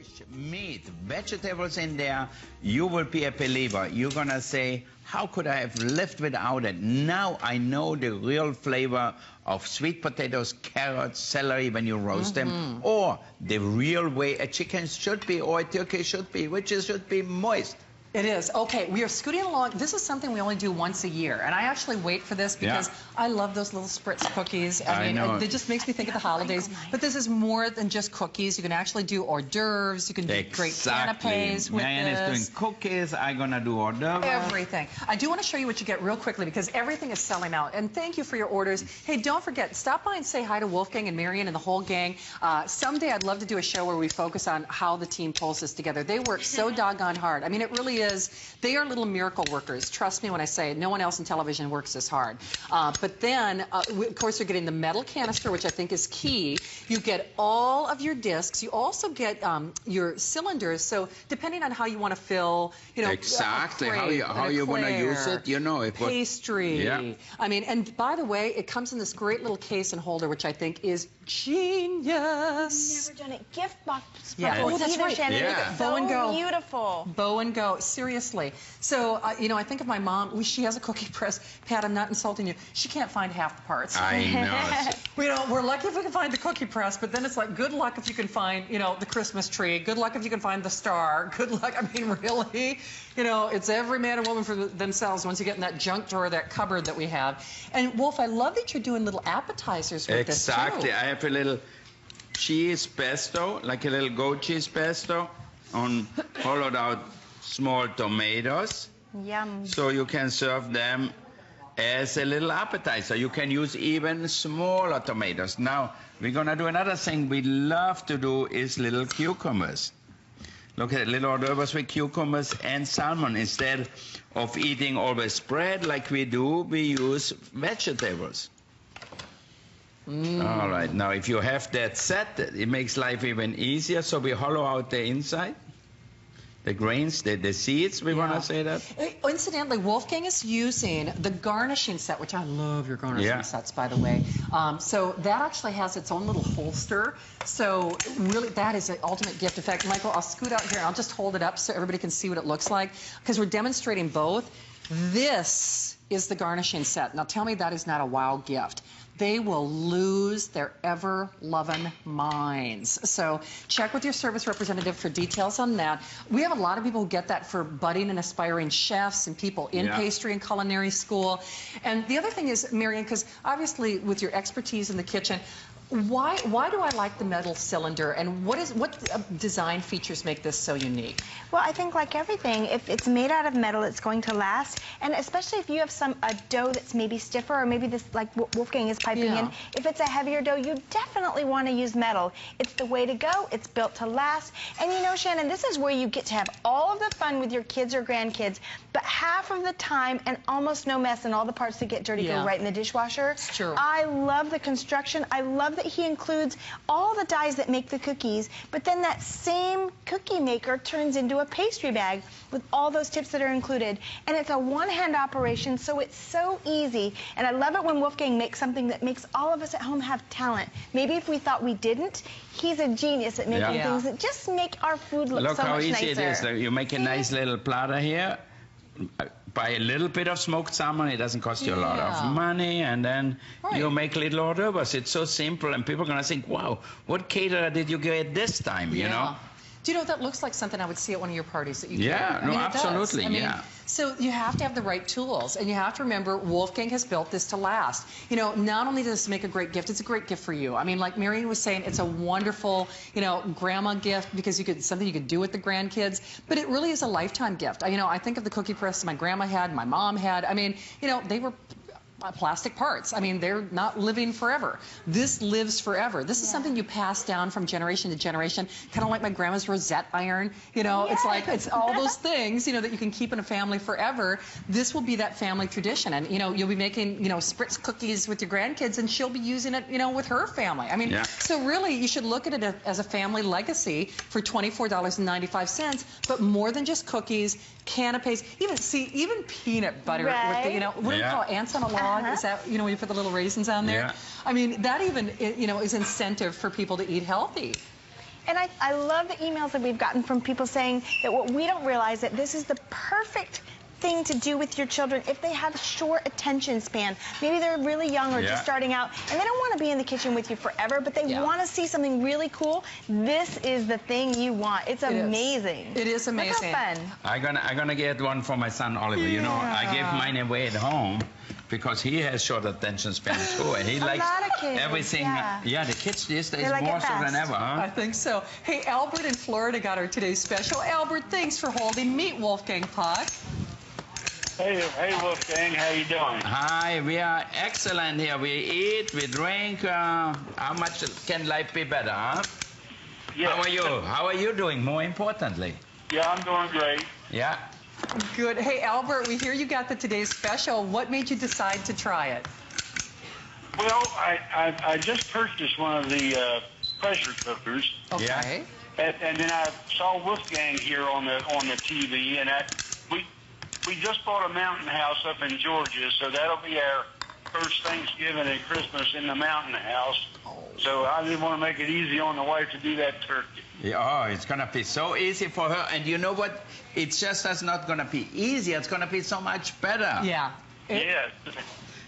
fish, meat, vegetables in there, you will be a believer. You're gonna say, how could I have lived without it? Now I know the real flavor of sweet potatoes, carrots, celery when you roast them, or the real way a chicken should be, or a turkey should be, which is should be moist. It is. Okay, we are scooting along. This is something we only do once a year, and I actually wait for this because I love those little spritz cookies. I mean, it just makes me think of the holidays. But this is more than just cookies. You can actually do hors d'oeuvres. You can do great canapes with Marianne is doing cookies. I'm going to do hors d'oeuvres. Everything. I do want to show you what you get real quickly because everything is selling out. And thank you for your orders. Hey, don't forget, stop by and say hi to Wolfgang and Marianne and the whole gang. Someday I'd love to do a show where we focus on how the team pulls this together. They work so doggone hard. I mean, it really they are little miracle workers. Trust me when I say it. No one else in television works this hard. But then, of course, you're getting the metal canister, which I think is key. You get all of your discs. You also get your cylinders. So depending on how you want to fill, you know, exactly how you want to use it, you know, it pastry. I mean, and by the way, it comes in this great little case and holder, which I think is genius. I've never done it. Gift box. Oh, that's right. It's Bow and go. Beautiful. Bow and go. Seriously. So, you know, I think of my mom. She has a cookie press. Pat, I'm not insulting you. She can't find half the parts. I know. You know, we're lucky if we can find the cookie press, but then it's like, good luck if you can find, you know, the Christmas tree. Good luck if you can find the star. Good luck. I mean, really, you know, it's every man and woman for themselves once you get in that junk drawer, that cupboard that we have. And Wolf, I love that you're doing little appetizers with this too. Exactly. I have a little cheese pesto, like a little goat cheese pesto on hollowed out small tomatoes. Yum. So you can serve them as a little appetizer. You can use even smaller tomatoes. Now, we're gonna do another thing we love to do is little cucumbers. Look at little hors d'oeuvres with cucumbers and salmon. Instead of eating always bread like we do, we use vegetables. All right, now if you have that set, it makes life even easier. So we hollow out the inside. The grains, the seeds, we want to say that? Incidentally, Wolfgang is using the garnishing set, which I love your garnishing sets, by the way. So that actually has its own little holster. So really, that is an ultimate gift. In fact, Michael, I'll scoot out here and I'll just hold it up so everybody can see what it looks like, because we're demonstrating both. This is the garnishing set. Now tell me that is not a wow gift. They will lose their ever-loving minds. So check with your service representative for details on that. We have a lot of people who get that for budding and aspiring chefs and people in pastry and culinary school. And the other thing is, Marianne, because obviously with your expertise in the kitchen, why do I like the metal cylinder, and what design features make this so unique? Well, I think like everything, if it's made out of metal, it's going to last, and especially if you have a dough that's maybe stiffer, or maybe this, like Wolfgang is piping in, if it's a heavier dough, you definitely want to use metal. It's the way to go. It's built to last. And you know, Shannon, this is where you get to have all of the fun with your kids or grandkids, but half of the time and almost no mess, and all the parts that get dirty go right in the dishwasher. It's true. I love the construction. I love that he includes all the dies that make the cookies, but then that same cookie maker turns into a pastry bag with all those tips that are included. And it's a one-hand operation, so it's so easy. And I love it when Wolfgang makes something that makes all of us at home have talent. Maybe if we thought we didn't, he's a genius at making things that just make our food look so much nicer. Look how easy it is. You make a nice little platter here. Buy a little bit of smoked salmon, it doesn't cost you a lot of money, and then you make little hors d'oeuvres. It's so simple, and people are going to think, wow, what caterer did you get this time, you know? Do you know, that looks like something I would see at one of your parties that you do. I mean, absolutely, I mean, so you have to have the right tools, and you have to remember Wolfgang has built this to last. You know, not only does this make a great gift, it's a great gift for you. I mean, like Marianne was saying, it's a wonderful, you know, grandma gift because something you could do with the grandkids, but it really is a lifetime gift. You know, I think of the cookie press my grandma had, my mom had. I mean, you know, they were plastic parts. I mean, they're not living forever. This lives forever. This is something you pass down from generation to generation, kind of like my grandma's rosette iron. You know, it's like, it's all those things, you know, that you can keep in a family forever. This will be that family tradition. And, you know, you'll be making, you know, spritz cookies with your grandkids, and she'll be using it, you know, with her family. I mean, so really, you should look at it as a family legacy for $24.95, but more than just cookies, canapes, even peanut butter with the, you know, what do you call it, ants on a log? Is that, you know, when you put the little raisins on there? I mean, that even, you know, is incentive for people to eat healthy. And I love the emails that we've gotten from people saying that what we don't realize that this is the perfect thing to do with your children if they have short attention span. Maybe they're really young or just starting out, and they don't want to be in the kitchen with you forever, but they want to see something really cool. This is the thing you want. It's amazing. It is amazing. Look how fun. I'm gonna get one for my son Oliver. You know, I gave mine away at home because he has short attention span too, and he likes everything. Yeah, the kids these days more so than ever, huh? I think so. Hey, Albert in Florida got our today's special. Albert, thanks for holding. Meet Wolfgang Puck. Hey, Wolfgang, how you doing? Hi, we are excellent here. We eat, we drink. How much can life be better, huh? Yeah. How are you? How are you doing, more importantly? Yeah, I'm doing great. Yeah. Good. Hey, Albert, we hear you got the today's special. What made you decide to try it? Well, I just purchased one of the pressure cookers. Okay. Yeah. And then I saw Wolfgang here on the TV, and we just bought a mountain house up in Georgia, so that'll be our first Thanksgiving and Christmas in the mountain house. So I didn't want to make it easy on the wife to do that turkey. Yeah, oh, it's going to be so easy for her. And you know what? It's just as not going to be easy. It's going to be so much better. Yeah.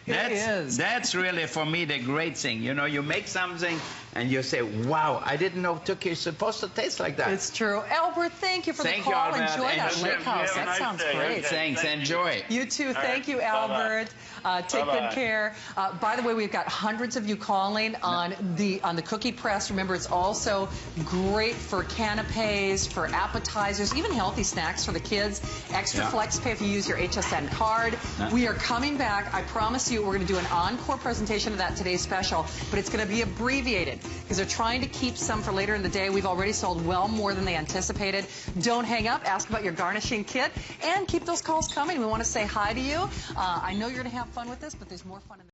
Yes. That's really, for me, the great thing. You know, you make something and you say, wow, I didn't know turkey is supposed to taste like that. It's true. Albert, thank you for the call. Albert. Enjoy that lake house. That sounds great. Thanks. Enjoy. You too. Thank you, Albert. Take good care. By the way, we've got hundreds of you calling on the cookie press. Remember, it's also great for canapes, for appetizers, even healthy snacks for the kids. Extra flex pay if you use your HSN card. We are coming back. I promise you, we're going to do an encore presentation of that today's special, but it's going to be abbreviated because they're trying to keep some for later in the day. We've already sold well more than they anticipated. Don't hang up. Ask about your garnishing kit and keep those calls coming. We want to say hi to you. I know you're going to have fun with this, but there's more fun in